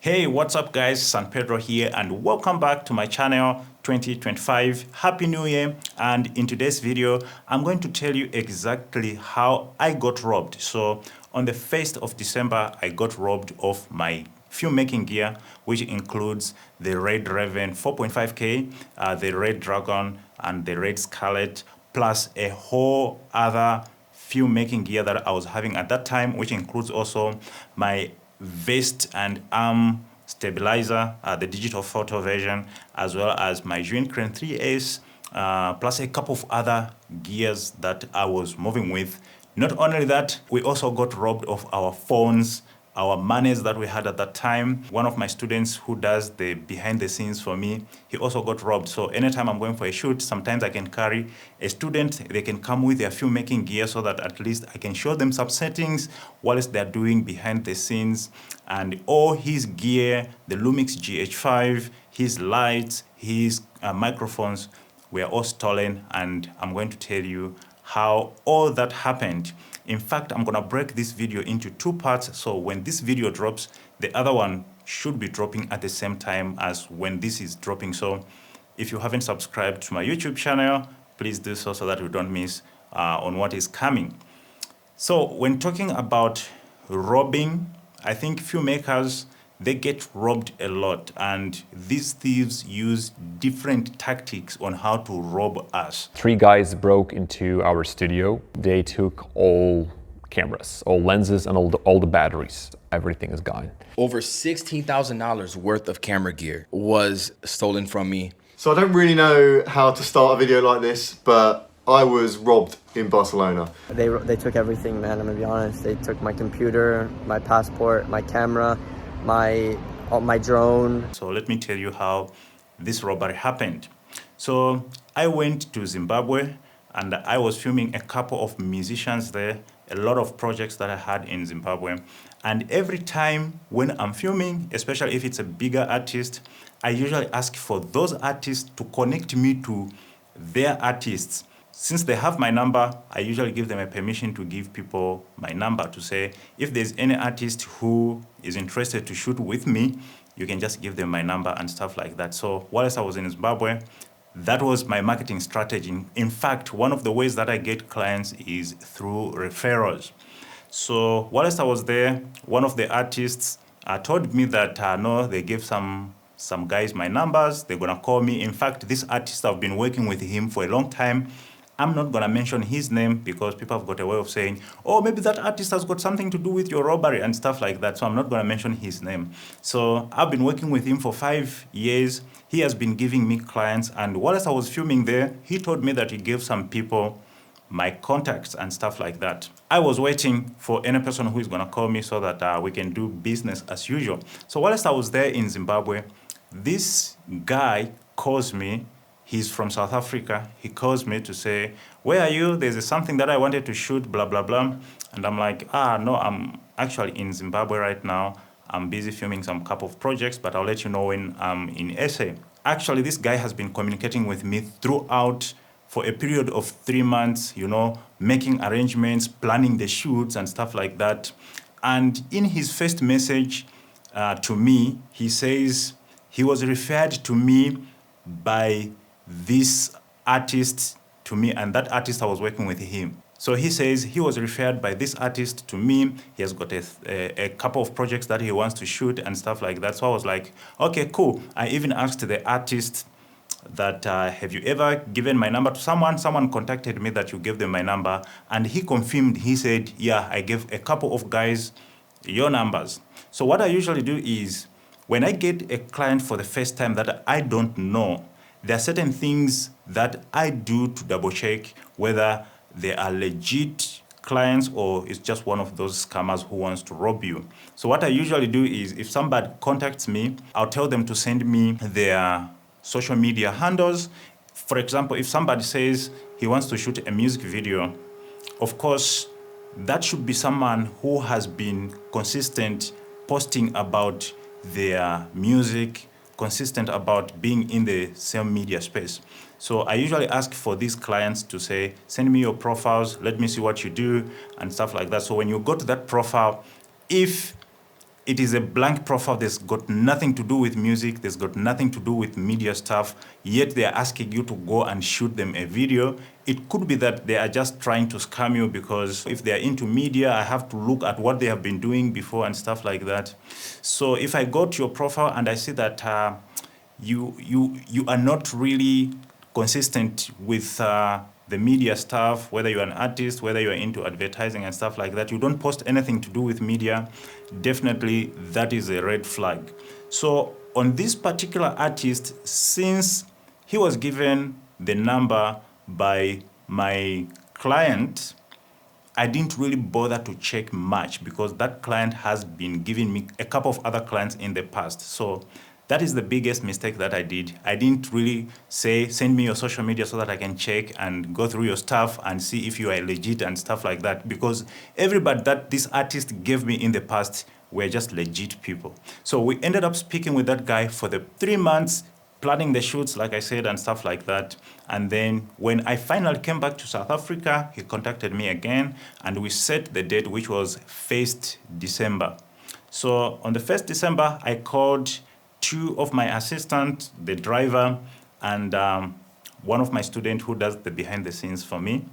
Hey, what's up guys? Pedro here and welcome back to my channel 2025. Happy New Year, and in today's video I'm going to tell you exactly how I got robbed. So on the 1st of December I got robbed of my filmmaking gear, which includes the Red Raven 4.5K, the Red Dragon and the Red Scarlet, plus a whole other filmmaking gear that I was having at that time, which includes also my vest and arm stabilizer, the digital photo version, as well as my June Crane 3S, plus a couple of other gears that I was moving with. Not only that, we also got robbed of our phones, our monies that we had at that time. One of my students who does the behind the scenes for me, he also got robbed. So anytime I'm going for a shoot, sometimes I can carry a student. They can come with their filmmaking gear so that at least I can show them some settings whilst they're doing behind the scenes. And all his gear, the Lumix GH5, his lights, his microphones were all stolen. And I'm going to tell you how all that happened. In fact, I'm gonna break this video into two parts, so when this video drops, the other one should be dropping at the same time as when this is dropping. So if you haven't subscribed to my YouTube channel, please do so that you don't miss on what is coming. So when talking about robbing, I think filmmakers, they get robbed a lot, and these thieves use different tactics on how to rob us. Three guys broke into our studio. They took all cameras, all lenses, and all the batteries. Everything is gone. Over $16,000 worth of camera gear was stolen from me. So I don't really know how to start a video like this, but I was robbed in Barcelona. They took everything, man, I'm gonna be honest. They took my computer, my passport, my camera, my drone. So let me tell you how this robbery happened. So I went to Zimbabwe and I was filming a couple of musicians there, a lot of projects that I had in Zimbabwe. And every time when I'm filming, especially if it's a bigger artist, I usually ask for those artists to connect me to their artists. Since they have my number, I usually give them a permission to give people my number to say, if there's any artist who is interested to shoot with me, you can just give them my number and stuff like that. So whilst I was in Zimbabwe, that was my marketing strategy. In fact, one of the ways that I get clients is through referrals. So whilst I was there, one of the artists told me that no, they gave some guys my numbers, they're gonna call me. In fact, this artist, I've been working with him for a long time. I'm not gonna mention his name because people have got a way of saying, oh, maybe that artist has got something to do with your robbery and stuff like that. So I'm not gonna mention his name. So I've been working with him for 5 years. He has been giving me clients, and whilst I was filming there, he told me that he gave some people my contacts and stuff like that. I was waiting for any person who is gonna call me so that we can do business as usual. So whilst I was there in Zimbabwe, this guy calls me. He's from South Africa. He calls me to say, where are you? There's something that I wanted to shoot, blah, blah, blah. And I'm like, no, I'm actually in Zimbabwe right now. I'm busy filming some couple of projects, but I'll let you know when I'm in SA. Actually, this guy has been communicating with me throughout for a period of 3 months, you know, making arrangements, planning the shoots and stuff like that. And in his first message to me, he says he was referred to me by this artist to me, and that artist, I was working with him. So he says he was referred by this artist to me. He has got a couple of projects that he wants to shoot and stuff like that. So I was like, okay, cool. I even asked the artist that, have you ever given my number to someone? Someone contacted me that you gave them my number, and he confirmed. He said, yeah, I gave a couple of guys your numbers. So what I usually do is, when I get a client for the first time that I don't know, there are certain things that I do to double check whether they are legit clients or it's just one of those scammers who wants to rob you. So what I usually do is, if somebody contacts me, I'll tell them to send me their social media handles. For example, if somebody says he wants to shoot a music video, of course, that should be someone who has been consistent posting about their music, consistent about being in the same media space. So I usually ask for these clients to say, send me your profiles, let me see what you do and stuff like that. So when you go to that profile, if it is a blank profile. There's got nothing to do with music. There's got nothing to do with media stuff. Yet they are asking you to go and shoot them a video. It could be that they are just trying to scam you, because if they are into media, I have to look at what they have been doing before and stuff like that. So if I go to your profile and I see that you are not really consistent with the media stuff, whether you're an artist, whether you're into advertising and stuff like that, you don't post anything to do with media, definitely that is a red flag. So on this particular artist, since he was given the number by my client, I didn't really bother to check much, because that client has been giving me a couple of other clients in the past. So that is the biggest mistake that I did. I didn't really say, send me your social media so that I can check and go through your stuff and see if you are legit and stuff like that, because everybody that this artist gave me in the past were just legit people. So we ended up speaking with that guy for the 3 months, planning the shoots, like I said, and stuff like that. And then when I finally came back to South Africa, he contacted me again, and we set the date, which was 1st December. So on the 1st December, I called 2 of my assistants, the driver, and one of my students who does the behind the scenes for me,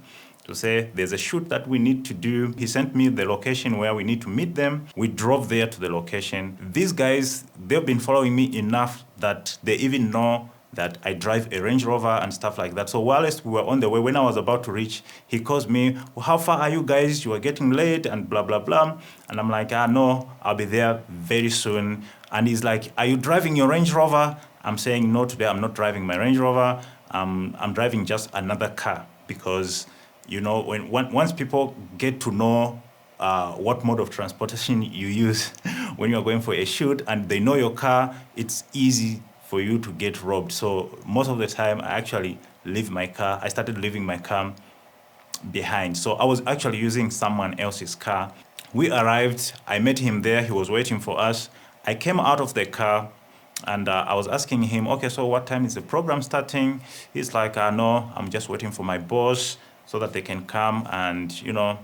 to say there's a shoot that we need to do. He sent me the location where we need to meet them. We drove there to the location. These guys, they've been following me enough that they even know that I drive a Range Rover and stuff like that. So whilst we were on the way, when I was about to reach, he calls me, well, how far are you guys? You are getting late and blah, blah, blah. And I'm like, no, I'll be there very soon. And he's like, are you driving your Range Rover? I'm saying, no, today I'm not driving my Range Rover. I'm driving just another car, because, you know, once people get to know what mode of transportation you use when you're going for a shoot and they know your car, it's easy for you to get robbed. So most of the time, I actually leave my car. I started leaving my car behind. So I was actually using someone else's car. We arrived. I met him there. He was waiting for us. I came out of the car, and I was asking him, okay, so what time is the program starting? He's like, no, I'm just waiting for my boss so that they can come and, you know,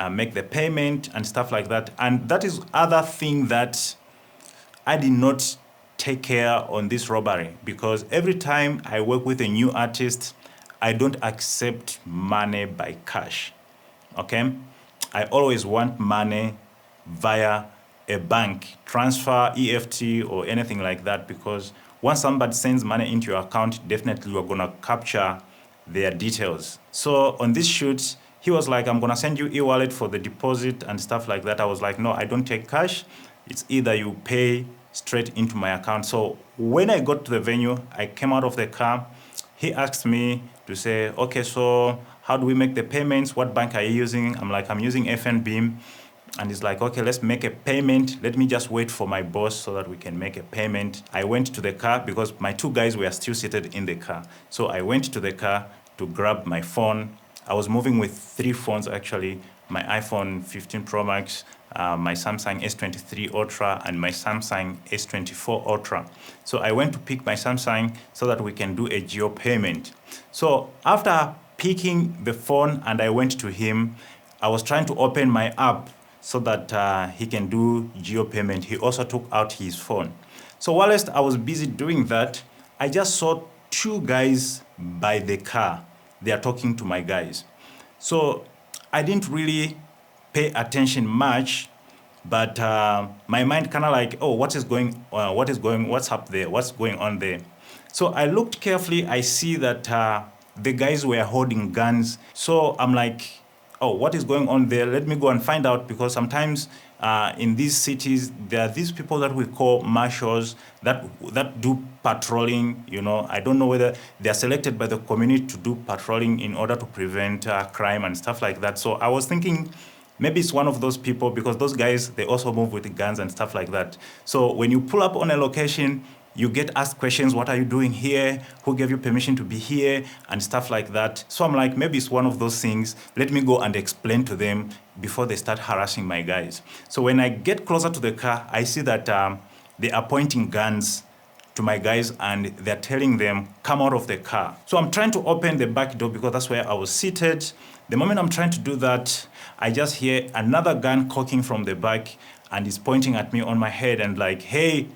make the payment and stuff like that. And that is other thing that I did not take care on this robbery, because every time I work with a new artist, I don't accept money by cash, okay? I always want money via a bank transfer, EFT, or anything like that, because once somebody sends money into your account, definitely you're gonna capture their details. So on this shoot, he was like, I'm gonna send you e-wallet for the deposit and stuff like that. I was like, no, I don't take cash. It's either you pay straight into my account. So when I got to the venue, I came out of the car. He asked me to say, okay, so how do we make the payments? What bank are you using? I'm like, I'm using FNB. And he's like, okay, let's make a payment. Let me just wait for my boss so that we can make a payment. I went to the car because my 2 guys were still seated in the car. So I went to the car to grab my phone. I was moving with 3 phones actually, my iPhone 15 Pro Max, my Samsung S23 Ultra, and my Samsung S24 Ultra. So I went to pick my Samsung so that we can do a geo payment. So after picking the phone and I went to him, I was trying to open my app so that he can do geo payment. He also took out his phone. So whilst I was busy doing that, I just saw 2 guys by the car. They are talking to my guys. So I didn't really pay attention much, but my mind kind of like, oh, what's up there? What's going on there? So I looked carefully. I see that the guys were holding guns. So I'm like, oh, what is going on there? Let me go and find out, because sometimes in these cities, there are these people that we call marshals that do patrolling. You know, I don't know whether they are selected by the community to do patrolling in order to prevent crime and stuff like that. So I was thinking, maybe it's one of those people, because those guys, they also move with guns and stuff like that. So when you pull up on a location, you get asked questions, what are you doing here? Who gave you permission to be here? And stuff like that. So I'm like, maybe it's one of those things. Let me go and explain to them before they start harassing my guys. So when I get closer to the car, I see that they are pointing guns to my guys and they're telling them, come out of the car. So I'm trying to open the back door because that's where I was seated. The moment I'm trying to do that, I just hear another gun cocking from the back, and he's pointing at me on my head and like, hey,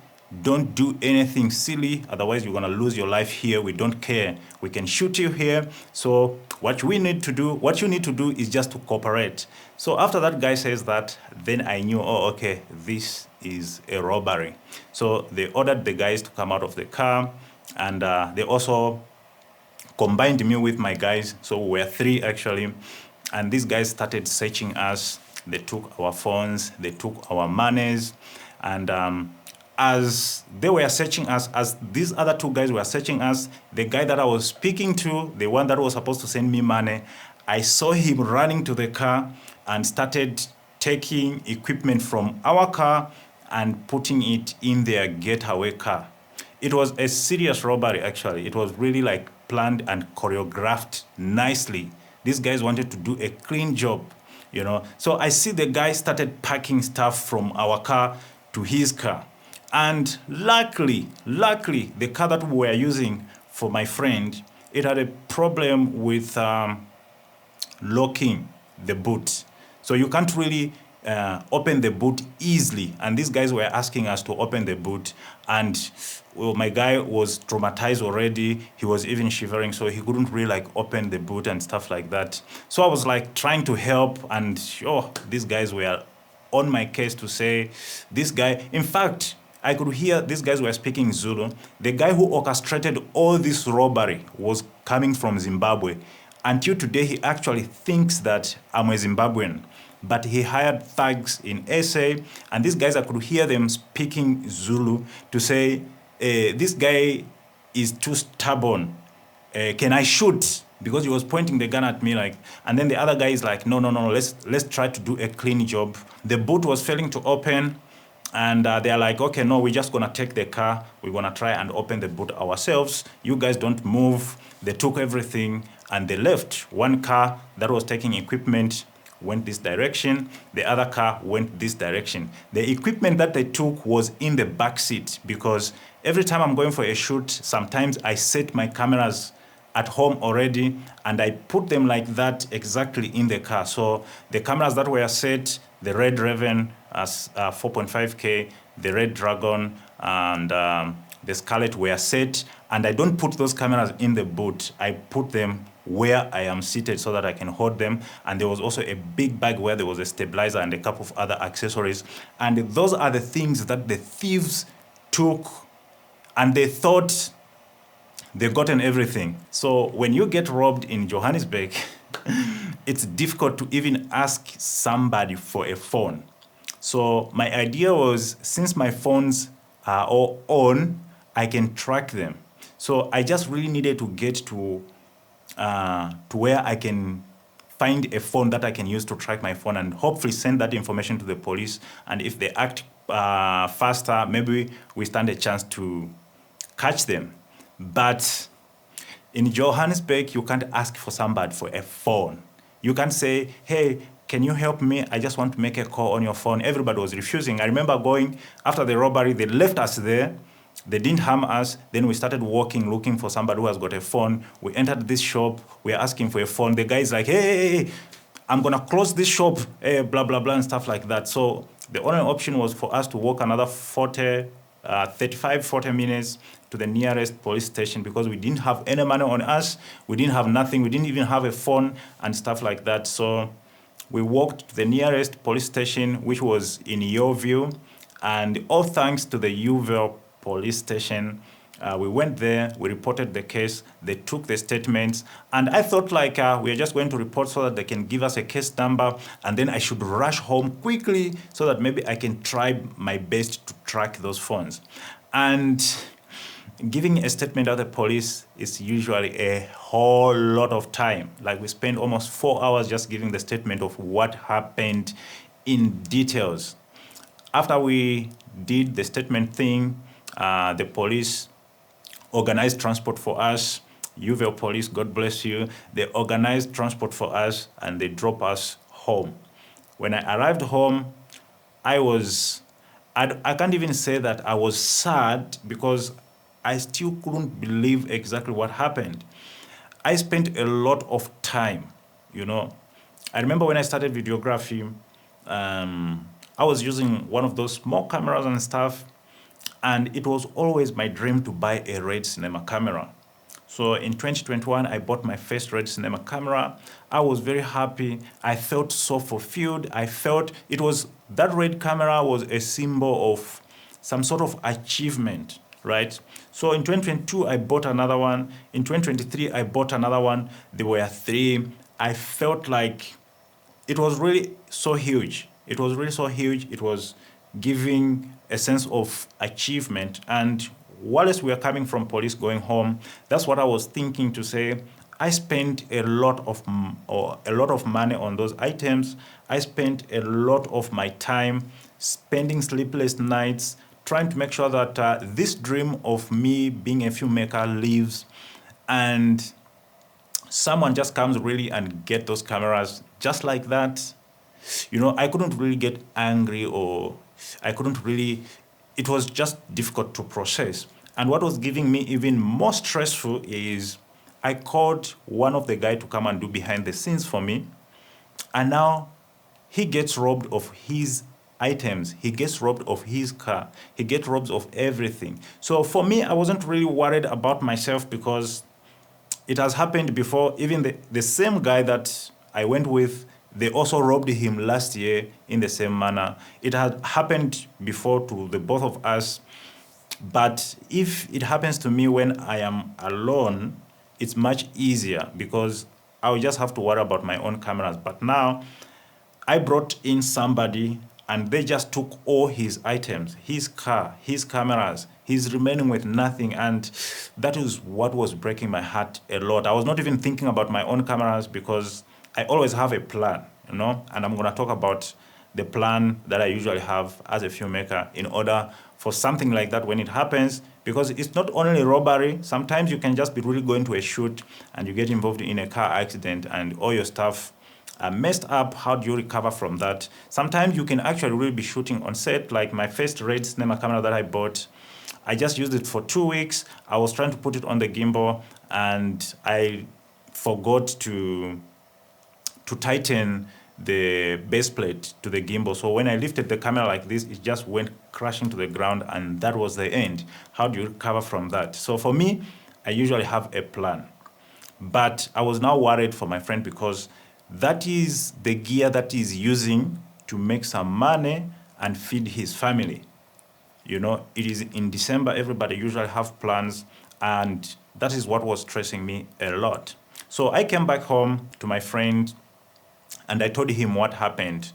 don't do anything silly, otherwise you're gonna lose your life here. We don't care. We can shoot you here. So what you need to do is just to cooperate. So after that guy says that, then I knew, oh, okay, this is a robbery. So they ordered the guys to come out of the car, and they also combined me with my guys. So we were 3 actually. And these guys started searching us. They took our phones, they took our monies, and as they were searching us, as these other 2 guys were searching us, the guy that I was speaking to, the one that was supposed to send me money, I saw him running to the car and started taking equipment from our car and putting it in their getaway car. It was a serious robbery, actually. It was really like planned and choreographed nicely. These guys wanted to do a clean job, you know. So I see the guy started packing stuff from our car to his car. And luckily, the car that we were using for my friend, it had a problem with locking the boot. So you can't really open the boot easily. And these guys were asking us to open the boot. And well, my guy was traumatized already. He was even shivering, so he couldn't really like open the boot and stuff like that. So I was like trying to help, and these guys were on my case to say, this guy, in fact, I could hear these guys were speaking Zulu. The guy who orchestrated all this robbery was coming from Zimbabwe. Until today, he actually thinks that I'm a Zimbabwean. But he hired thugs in SA, and these guys, I could hear them speaking Zulu to say, this guy is too stubborn. Can I shoot? Because he was pointing the gun at me, like, and then the other guy is like, no, let's try to do a clean job. The boot was failing to open. And they're like, okay, no, we're just going to take the car. We're going to try and open the boot ourselves. You guys don't move. They took everything and they left. One car that was taking equipment went this direction. The other car went this direction. The equipment that they took was in the back seat, because every time I'm going for a shoot, sometimes I set my cameras at home already and I put them like that exactly in the car. So the cameras that were set, the Red Raven as 4.5K, the Red Dragon, and the Scarlet were set. And I don't put those cameras in the boot. I put them where I am seated so that I can hold them. And there was also a big bag where there was a stabilizer and a couple of other accessories. And those are the things that the thieves took, and they thought they've gotten everything. So when you get robbed in Johannesburg, it's difficult to even ask somebody for a phone. So my idea was, since my phones are all on, I can track them. So I just really needed to get to where I can find a phone that I can use to track my phone and hopefully send that information to the police. And if they act faster, maybe we stand a chance to catch them. But in Johannesburg, you can't ask for somebody for a phone. You can't say, hey, can you help me? I just want to make a call on your phone. Everybody was refusing. I remember going after the robbery, they left us there. They didn't harm us. Then we started walking, looking for somebody who has got a phone. We entered this shop. We're asking for a phone. The guy's like, hey, I'm going to close this shop, blah, blah, blah, and stuff like that. So the only option was for us to walk another 35-40 minutes to the nearest police station, because we didn't have any money on us. We didn't have nothing. We didn't even have a phone and stuff like that. So we walked to the nearest police station, which was in Yeoville. And all thanks to the Yeoville police station, we went there, we reported the case, they took the statements, and I thought like we are just going to report so that they can give us a case number, and then I should rush home quickly so that maybe I can try my best to track those phones. And giving a statement at the police is usually a whole lot of time. Like we spend almost 4 hours just giving the statement of what happened in details. After we did the statement thing, the police organized transport for us. Yeoville police, God bless you. They organized transport for us and they dropped us home. When I arrived home, I can't even say that I was sad, because I still couldn't believe exactly what happened. I spent a lot of time, I remember when I started videography, I was using one of those small cameras and stuff, and it was always my dream to buy a red cinema camera. So in 2021, I bought my first red cinema camera. I was very happy. I felt so fulfilled. I felt that red camera was a symbol of some sort of achievement, right? So in 2022, I bought another one. In 2023, I bought another one. There were 3. I felt like it was really so huge. It was really so huge. It was giving a sense of achievement. And whilst we were coming from police going home, that's what I was thinking to say. I spent a lot of money on those items. I spent a lot of my time spending sleepless nights trying to make sure that this dream of me being a filmmaker lives, and someone just comes really and get those cameras just like that. I couldn't really get angry, or it was just difficult to process. And what was giving me even more stressful is I called one of the guys to come and do behind the scenes for me. And now he gets robbed of his items. He gets robbed of his car. He gets robbed of everything. So for me, I wasn't really worried about myself because it has happened before. Even the same guy that I went with, they also robbed him last year in the same manner. It had happened before to the both of us. But if it happens to me when I am alone, it's much easier because I'll just have to worry about my own cameras. But now I brought in somebody and they just took all his items, his car, his cameras. He's remaining with nothing, and that is what was breaking my heart a lot. I was not even thinking about my own cameras because I always have a plan, and I'm going to talk about the plan that I usually have as a filmmaker in order for something like that when it happens, because it's not only robbery. Sometimes you can just be really going to a shoot and you get involved in a car accident and all your stuff are messed up. How do you recover from that? Sometimes you can actually really be shooting on set, like my first red cinema camera that I bought. I just used it for 2 weeks. I was trying to put it on the gimbal and I forgot to tighten the base plate to the gimbal. So when I lifted the camera like this, it just went crashing to the ground, and that was the end. How do you recover from that? So for me, I usually have a plan. But I was now worried for my friend because that is the gear that he's using to make some money and feed his family. It is in December, everybody usually have plans, and that is what was stressing me a lot. So I came back home to my friend and I told him what happened.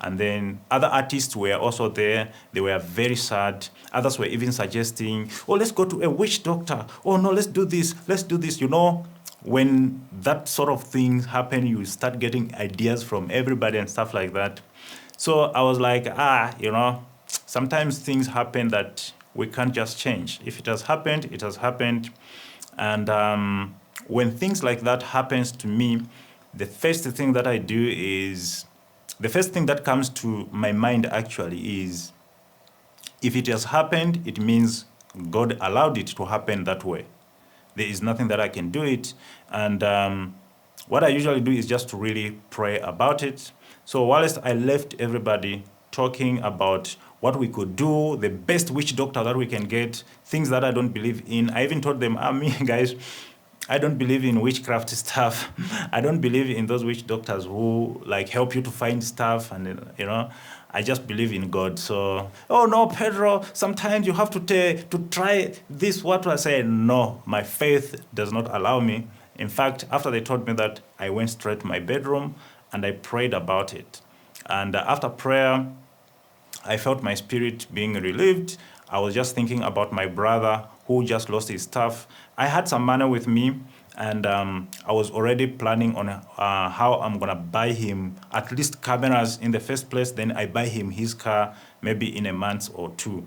And then other artists were also there. They were very sad. Others were even suggesting, oh, let's go to a witch doctor. Oh, no, let's do this. Let's do this. When that sort of thing happen, you start getting ideas from everybody and stuff like that. So I was like, sometimes things happen that we can't just change. If it has happened, it has happened. And when things like that happens to me, the first thing that I do is, the first thing that comes to my mind actually is, if it has happened, it means God allowed it to happen that way. There is nothing that I can do it. And what I usually do is just to really pray about it. So whilst I left everybody talking about what we could do, the best witch doctor that we can get, things that I don't believe in, I even told them, me, guys, I don't believe in witchcraft stuff. I don't believe in those witch doctors who help you to find stuff, and I just believe in God. So, oh no, Pedro, sometimes you have to try this. What I say? No, my faith does not allow me. In fact, after they told me that, I went straight to my bedroom and I prayed about it. And after prayer, I felt my spirit being relieved. I was just thinking about my brother who just lost his stuff. I had some money with me, and I was already planning on how I'm gonna buy him at least cameras in the first place. Then I buy him his car maybe in a month or two,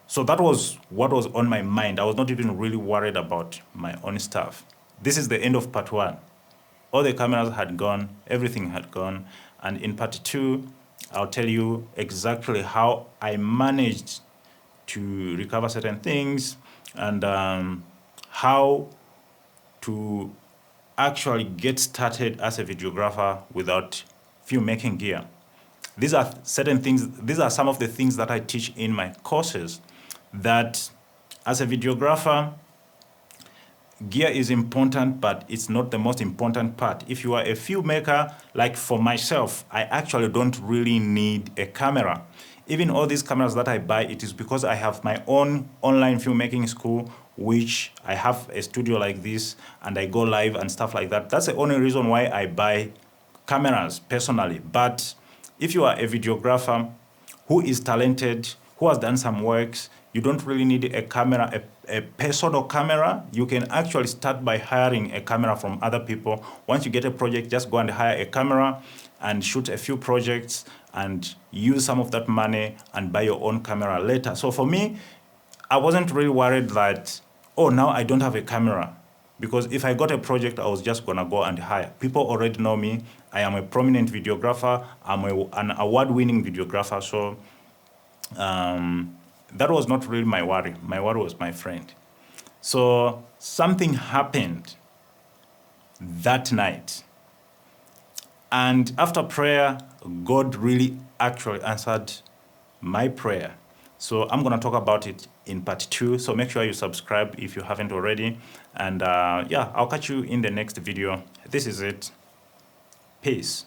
So that was what was on my mind. I was not even really worried about my own stuff. This is the end of part 1. All the cameras had gone, everything had gone. And in part 2, I'll tell you exactly how I managed to recover certain things, and how to actually get started as a videographer without filmmaking gear. these are certain things, these are some of the things that I teach in my courses, that as a videographer, gear is important, but it's not the most important part. If you are a filmmaker, like for myself, I actually don't really need a camera. Even all these cameras that I buy, it is because I have my own online filmmaking school, which I have a studio like this, and I go live and stuff like that. That's the only reason why I buy cameras personally. But if you are a videographer who is talented, who has done some works, you don't really need a camera, a personal camera. You can actually start by hiring a camera from other people. Once you get a project, just go and hire a camera and shoot a few projects and use some of that money and buy your own camera later. So for me, I wasn't really worried that, oh, now I don't have a camera. Because if I got a project, I was just gonna go and hire. People already know me. I am a prominent videographer. I'm an award-winning videographer. So that was not really my worry. My worry was my friend. So something happened that night. And after prayer, God really actually answered my prayer. So I'm going to talk about it in part 2. So make sure you subscribe if you haven't already. And yeah, I'll catch you in the next video. This is it. Peace.